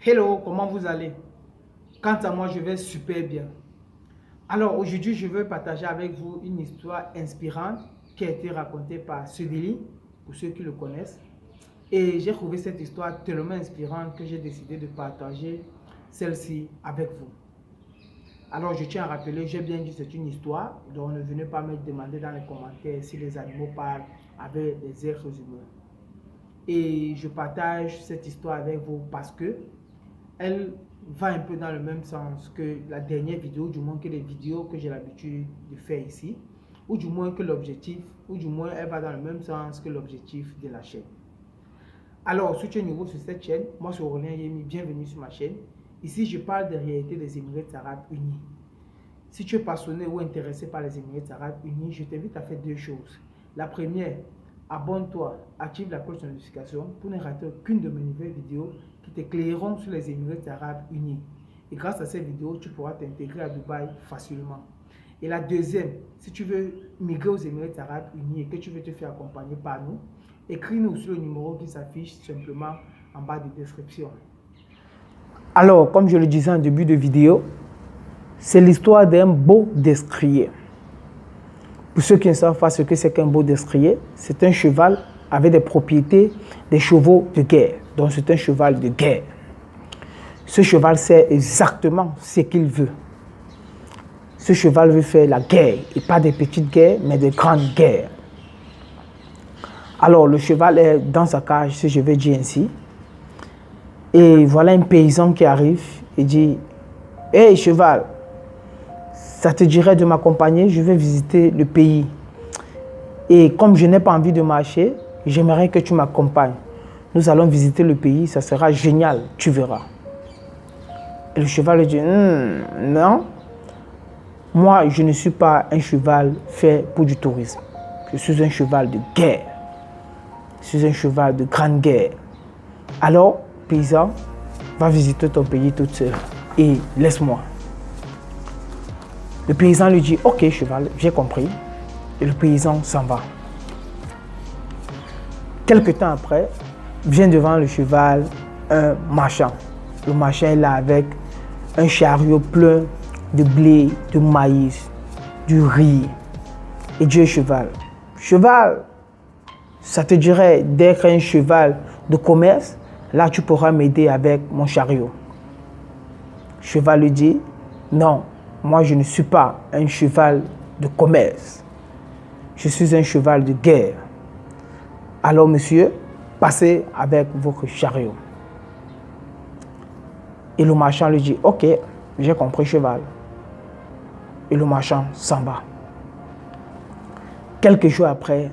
Hello, comment vous allez? Quant à moi, je vais super bien. Alors aujourd'hui, je veux partager avec vous une histoire inspirante qui a été racontée par Sudeli, pour ceux qui le connaissent. Et j'ai trouvé cette histoire tellement inspirante que j'ai décidé de partager celle-ci avec vous. Alors je tiens à rappeler, j'ai bien dit c'est une histoire, donc ne venez pas me demander dans les commentaires si les animaux parlent avec des êtres humains. Et je partage cette histoire avec vous parce que elle va un peu dans le même sens que la dernière vidéo, du moins que les vidéos que j'ai l'habitude de faire ici, ou du moins que l'objectif, ou du moins elle va dans le même sens que l'objectif de la chaîne. Alors, si tu es nouveau sur cette chaîne, moi c'est Aurélien Yemi, bienvenue sur ma chaîne. Ici, je parle des réalités des Émirats Arabes Unis. Si tu es passionné ou intéressé par les Émirats Arabes Unis, je t'invite à faire deux choses. La première, abonne-toi, active la cloche de notification pour ne rater aucune de mes nouvelles vidéos qui t'éclaireront sur les Émirats Arabes Unis. Et grâce à ces vidéos, tu pourras t'intégrer à Dubaï facilement. Et la deuxième, si tu veux migrer aux Émirats Arabes Unis et que tu veux te faire accompagner par nous, écris-nous sur le numéro qui s'affiche simplement en bas de description. Alors, comme je le disais en début de vidéo, c'est l'histoire d'un beau destrier. Pour ceux qui ne savent pas ce que c'est qu'un beau destrier, c'est un cheval avec des propriétés des chevaux de guerre. Donc c'est un cheval de guerre. Ce cheval sait exactement ce qu'il veut. Ce cheval veut faire la guerre, et pas des petites guerres, mais des grandes guerres. Alors le cheval est dans sa cage, si je veux dire ainsi. Et voilà un paysan qui arrive et dit « Hey cheval, ça te dirait de m'accompagner, je vais visiter le pays. Et comme je n'ai pas envie de marcher, j'aimerais que tu m'accompagnes. Nous allons visiter le pays, ça sera génial, tu verras. » Et le cheval lui dit « Non, moi je ne suis pas un cheval fait pour du tourisme. Je suis un cheval de guerre. Je suis un cheval de grande guerre. Alors, paysan, va visiter ton pays toute seule et laisse-moi. » Le paysan lui dit « Ok cheval, j'ai compris. » Et le paysan s'en va. Quelque temps après, vient devant le cheval un marchand. Le marchand est là avec un chariot plein de blé, de maïs, du riz. Et dit au cheval, « Cheval, ça te dirait d'être un cheval de commerce? Là, tu pourras m'aider avec mon chariot. » Le cheval lui dit, « Non, moi je ne suis pas un cheval de commerce. Je suis un cheval de guerre. Alors, monsieur, passez avec votre chariot. » Et le marchand lui dit, « Ok, j'ai compris, cheval. » Et le marchand s'en va. Quelques jours après,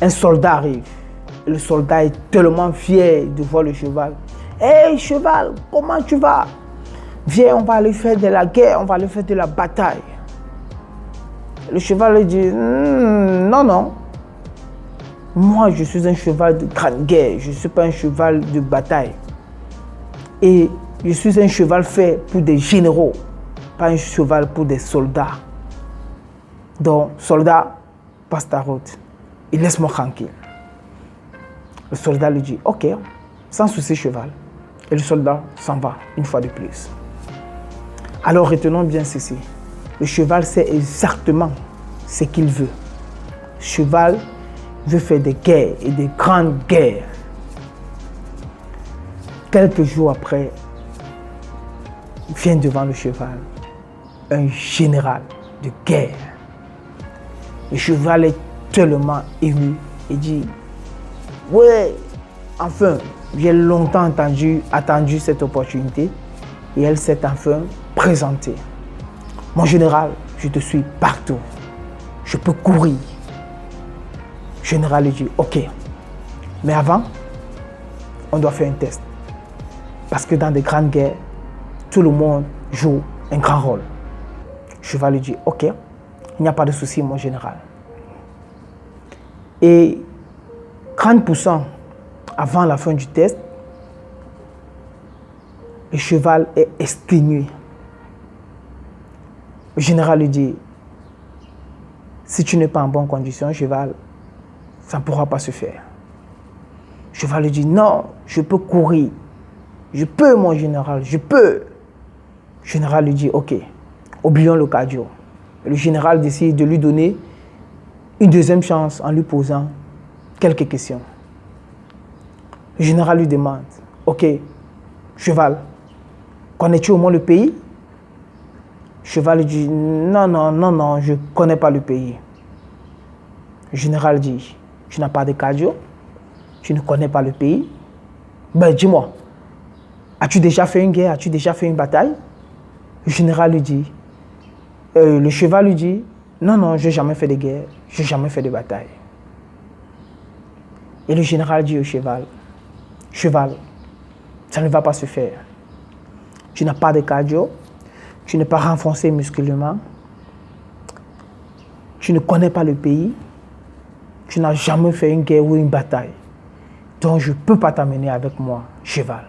un soldat arrive. Et le soldat est tellement fier de voir le cheval. « Hey, cheval, comment tu vas? Viens, on va aller faire de la guerre, on va aller faire de la bataille. » Le cheval lui dit, « Non, non. Moi, je suis un cheval de grande guerre. Je ne suis pas un cheval de bataille. Et je suis un cheval fait pour des généraux, pas un cheval pour des soldats. Donc, soldat, passe ta route et laisse-moi tranquille. » Le soldat lui dit, « Ok, sans souci, cheval. » Et le soldat s'en va une fois de plus. Alors, retenons bien ceci. Le cheval sait exactement ce qu'il veut. Le cheval veut faire des guerres et des grandes guerres. Quelques jours après, vient devant le cheval un général de guerre. Le cheval est tellement ému et dit, « Ouais, enfin, j'ai longtemps attendu cette opportunité et elle s'est enfin présentée. Mon général, je te suis partout. Je peux courir. » Le général lui dit, « Ok, mais avant, on doit faire un test. Parce que dans des grandes guerres, tout le monde joue un grand rôle. » Le cheval lui dit, « Ok, il n'y a pas de souci, mon général. » Et 30% avant la fin du test, le cheval est exténué. Le général lui dit, « Si tu n'es pas en bonne condition, cheval, ça ne pourra pas se faire. » Le cheval lui dit, « Non, je peux courir. Je peux, mon général, je peux. Le général lui dit, ok, oublions le cardio. Le général décide de lui donner une deuxième chance en lui posant quelques questions. Le général lui demande, ok, cheval, connais-tu au moins le pays? Le cheval lui dit, non, je ne connais pas le pays. Le général dit, tu n'as pas de cardio, tu ne connais pas le pays. Ben dis-moi, as-tu déjà fait une guerre, as-tu déjà fait une bataille? Le général lui dit, le cheval lui dit, non, je n'ai jamais fait de guerre, je n'ai jamais fait de bataille. Et le général dit au cheval, ça ne va pas se faire. Tu n'as pas de cardio, tu n'es pas renforcé musculairement, tu ne connais pas le pays, tu n'as jamais fait une guerre ou une bataille. Donc je ne peux pas t'amener avec moi, cheval.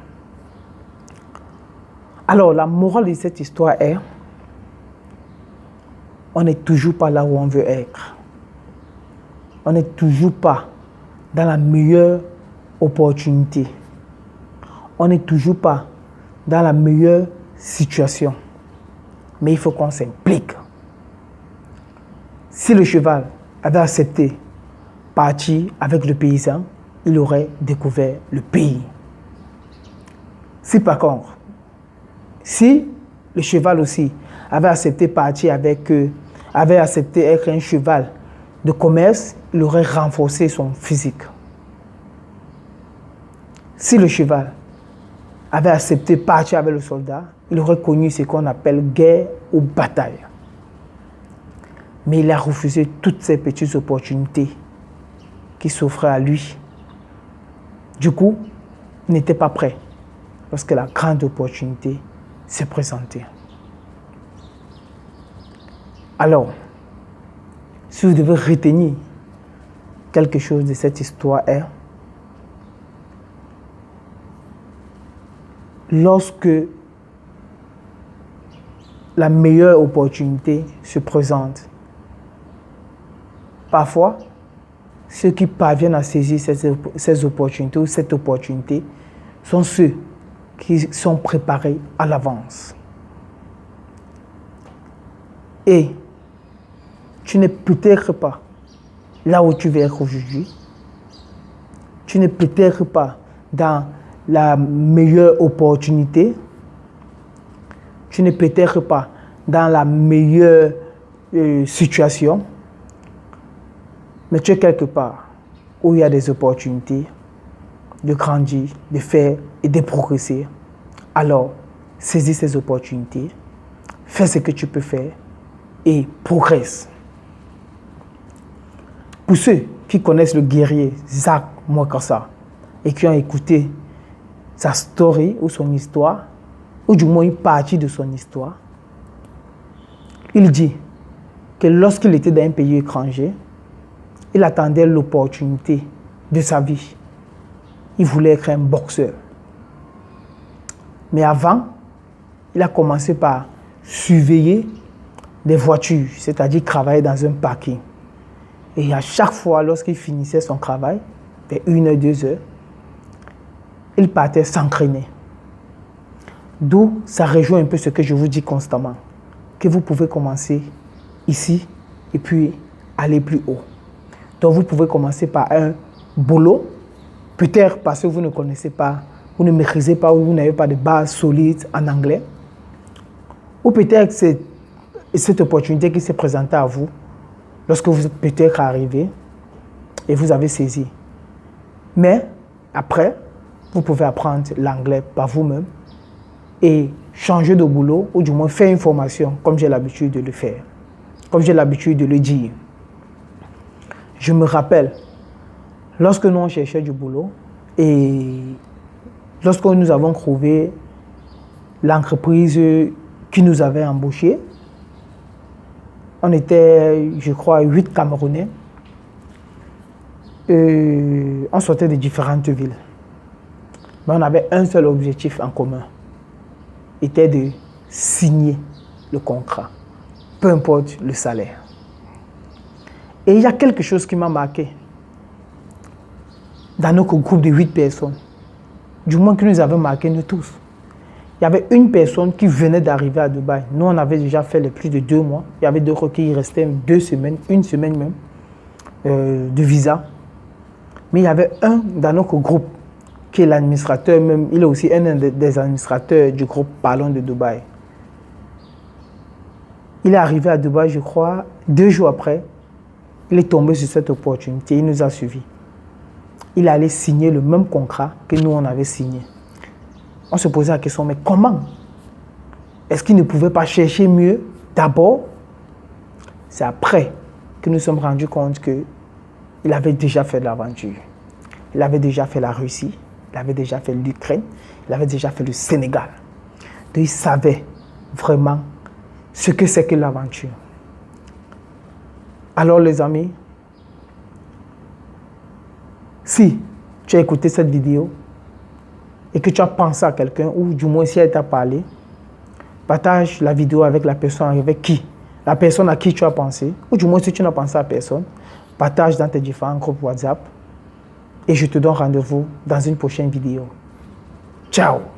Alors la morale de cette histoire est, on n'est toujours pas là où on veut être. On n'est toujours pas dans la meilleure opportunité. On n'est toujours pas dans la meilleure situation. Mais il faut qu'on s'implique. Si le cheval avait accepté partir avec le paysan, il aurait découvert le pays. Si par contre, si le cheval aussi avait accepté partir avec avait accepté être un cheval de commerce, il aurait renforcé son physique. Si le cheval avait accepté partir avec le soldat, il aurait connu ce qu'on appelle guerre ou bataille. Mais il a refusé toutes ces petites opportunités qui s'offraient à lui. Du coup, il n'était pas prêt lorsque la grande opportunité s'est présentée. Alors, si vous devez retenir quelque chose de cette histoire, est lorsque la meilleure opportunité se présente, parfois, ceux qui parviennent à saisir ces opportunités ou cette opportunité sont ceux qui sont préparés à l'avance. Et tu n'es peut-être pas là où tu veux être aujourd'hui. Tu n'es peut-être pas dans la meilleure opportunité. Tu n'es peut-être pas dans la meilleure situation. Mais tu es quelque part où il y a des opportunités de grandir, de faire et de progresser. Alors, saisis ces opportunités, fais ce que tu peux faire et progresse. Pour ceux qui connaissent le guerrier Zach Mwakassa et qui ont écouté sa story ou son histoire, ou du moins une partie de son histoire, il dit que lorsqu'il était dans un pays étranger, il attendait l'opportunité de sa vie. Il voulait être un boxeur. Mais avant, il a commencé par surveiller des voitures, c'est-à-dire travailler dans un parking. Et à chaque fois, lorsqu'il finissait son travail, de 1 heure, 2 heures, il partait s'entraîner. D'où ça rejoint un peu ce que je vous dis constamment, que vous pouvez commencer ici et puis aller plus haut. Donc vous pouvez commencer par un boulot, peut-être parce que vous ne connaissez pas, vous ne maîtrisez pas ou vous n'avez pas de base solide en anglais. Ou peut-être c'est cette opportunité qui s'est présentée à vous lorsque vous êtes peut-être arrivé et vous avez saisi. Mais après, vous pouvez apprendre l'anglais par vous-même et changer de boulot ou du moins faire une formation comme j'ai l'habitude de le faire, comme j'ai l'habitude de le dire. Je me rappelle, lorsque nous on cherchait du boulot et lorsque nous avons trouvé l'entreprise qui nous avait embauchés, on était, je crois, 8 Camerounais. On sortait de différentes villes. Mais on avait un seul objectif en commun, était de signer le contrat, peu importe le salaire. Et il y a quelque chose qui m'a marqué dans notre groupe de 8 personnes, du moins que nous avons marqué nous tous. Il y avait une personne qui venait d'arriver à Dubaï. Nous, on avait déjà fait les plus de 2 mois. Il y avait d'autres qui restaient 2 semaines, 1 semaine même, de visa. Mais il y avait un dans notre groupe qui est l'administrateur même. Il est aussi un des administrateurs du groupe Parlons de Dubaï. Il est arrivé à Dubaï, je crois, 2 jours après. Il est tombé sur cette opportunité. Il nous a suivis. Il allait signer le même contrat que nous, on avait signé. On se posait la question, mais comment? Est-ce qu'il ne pouvait pas chercher mieux d'abord? C'est après que nous sommes rendus compte qu'il avait déjà fait de l'aventure. Il avait déjà fait la Russie, il avait déjà fait l'Ukraine, il avait déjà fait le Sénégal. Donc il savait vraiment ce que c'est que l'aventure. Alors les amis, si tu as écouté cette vidéo et que tu as pensé à quelqu'un, ou du moins si elle t'a parlé, partage la vidéo avec la personne avec qui, la personne à qui tu as pensé, ou du moins si tu n'as pensé à personne, partage dans tes différents groupes WhatsApp et je te donne rendez-vous dans une prochaine vidéo. Ciao!